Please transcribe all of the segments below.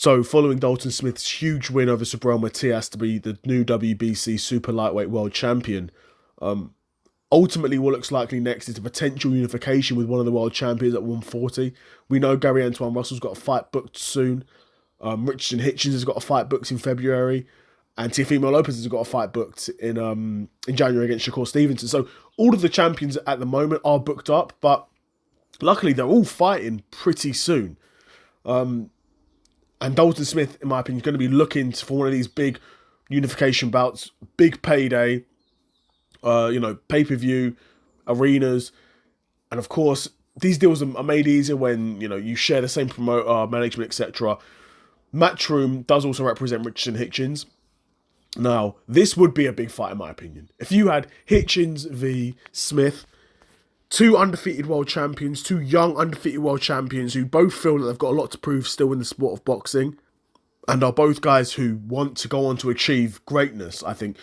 So following Dalton Smith's huge win over Subriel Matias to be the new WBC super lightweight world champion, ultimately what looks likely next is a potential unification with one of the world champions at 140. We know Gary Antoine Russell's got a fight booked soon. Richardson Hitchens has got a fight booked in February. And Teofimo Lopez has got a fight booked in January against Shakur Stevenson. So all of the champions at the moment are booked up, but luckily they're all fighting pretty soon. And Dalton Smith, in my opinion, is going to be looking for one of these big unification bouts, big payday, pay-per-view, arenas. And of course, these deals are made easier when, you share the same promoter, management, etc. Matchroom does also represent Richardson Hitchens. Now, this would be a big fight in my opinion. If you had Hitchens v Smith, two undefeated world champions, two young undefeated world champions who both feel that they've got a lot to prove still in the sport of boxing, and are both guys who want to go on to achieve greatness, I think.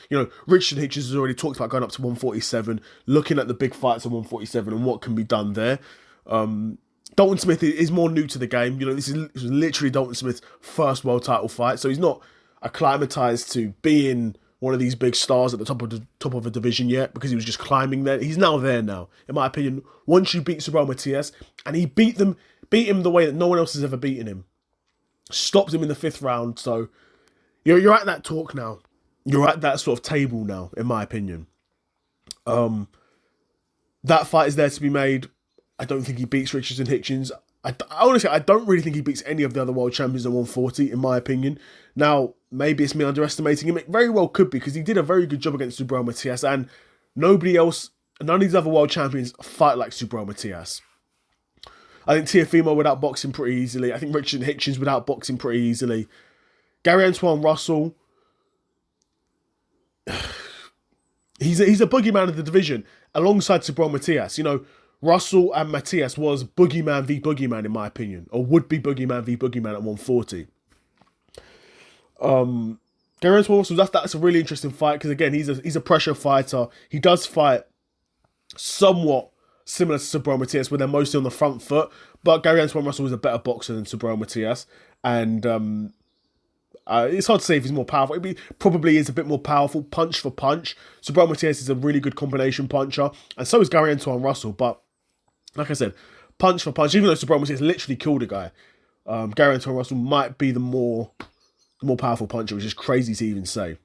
Richard Hitchens has already talked about going up to 147, looking at the big fights at 147 and what can be done there. Dalton Smith is more new to the game. This is literally Dalton Smith's first world title fight, so he's not acclimatized to being one of these big stars at the top of a division yet, because he was just climbing there. He's now there now, in my opinion. Once you beat Subriel Matias, and he beat him the way that no one else has ever beaten him, stopped him in the 5th round. So you're at that talk now. You're at that sort of table now, in my opinion. That fight is there to be made. I don't think he beats Richardson Hitchens. Honestly, I don't really think he beats any of the other world champions at 140, in my opinion. Now, maybe it's me underestimating him. It very well could be, because he did a very good job against Subriel Matias, and none of these other world champions fight like Subriel Matias. I think Teofimo would outbox pretty easily. I think Richardson Hitchens would outbox pretty easily. Gary Antoine Russell, he's a boogeyman of the division, alongside Subriel Matias. Russell and Matias was boogeyman v boogeyman, in my opinion, or would be boogeyman v boogeyman at 140. Gary Antoine Russell, that's a really interesting fight, because again, he's a pressure fighter. He does fight somewhat similar to Subriel Matias, where they're mostly on the front foot, but Gary Antoine Russell is a better boxer than Subriel Matias, and it's hard to say if he's more powerful. He probably is a bit more powerful, punch for punch. Subriel Matias is a really good combination puncher, and so is Gary Antoine Russell, but like I said, punch for punch, even though Subriel Matias literally killed a guy, Gary Antoine Russell might be the more powerful puncher, which is crazy to even say.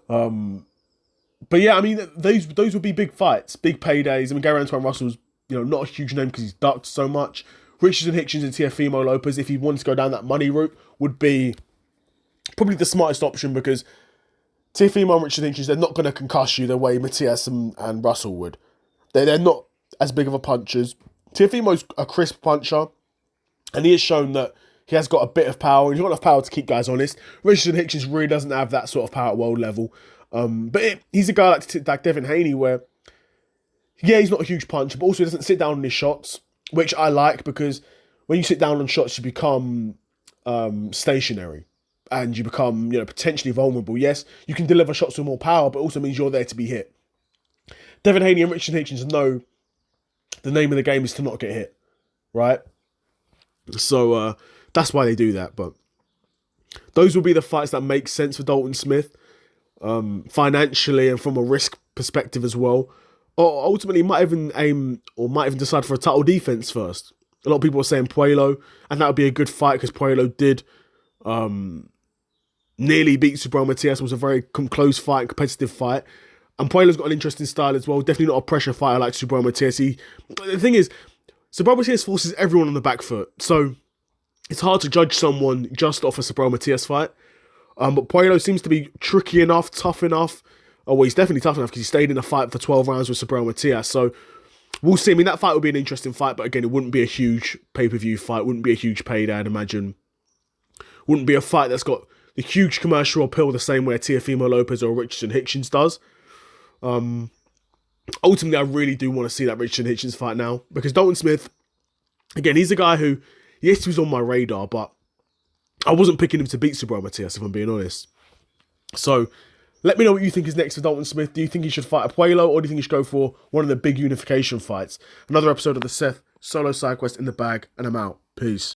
But yeah, I mean, those would be big fights, big paydays. I mean, Gary Antoine Russell's, not a huge name because he's ducked so much. Richardson Hitchens and Teofimo Lopez, if he wanted to go down that money route, would be probably the smartest option, because Teofimo and Richardson Hitchens, they're not going to concuss you the way Matias and Russell would. They're not as big of a punchers. Teofimo's a crisp puncher, and he has shown that he has got a bit of power. He's got enough power to keep guys honest. Richardson Hitchens really doesn't have that sort of power at world level. But he's a guy like Devin Haney, where, yeah, he's not a huge puncher, but also he doesn't sit down on his shots, which I like, because when you sit down on shots, you become stationary, and you become, potentially vulnerable. Yes, you can deliver shots with more power, but also means you're there to be hit. Devin Haney and Richard Hitchens know the name of the game is to not get hit, right? So that's why they do that. But those will be the fights that make sense for Dalton Smith, financially and from a risk perspective as well. Or ultimately, might even decide for a title defense first. A lot of people are saying Puello, and that would be a good fight, because Puello did nearly beat Subriel Matias. It was a very close fight, competitive fight. And Puello's got an interesting style as well. Definitely not a pressure fighter like Subriel Matias. The thing is, Subriel Matias forces everyone on the back foot. So it's hard to judge someone just off a Subriel Matias fight. But Puello seems to be tricky enough, tough enough. Oh, well, he's definitely tough enough, because he stayed in a fight for 12 rounds with Subriel Matias. So we'll see. I mean, that fight would be an interesting fight. But again, it wouldn't be a huge pay-per-view fight. Wouldn't be a huge payday, I'd imagine. Wouldn't be a fight that's got the huge commercial appeal the same way Teofimo Lopez or Richardson Hitchens does. Ultimately, I really do want to see that Richardson Hitchens fight now, because Dalton Smith, again, he's a guy who, yes, he was on my radar, but I wasn't picking him to beat Subriel Matias, if I'm being honest. So let me know what you think is next for Dalton Smith. Do you think he should fight a Puello, or do you think he should go for one of the big unification fights? Another episode of the Seth Solo Side Quest in the bag, and I'm out. Peace.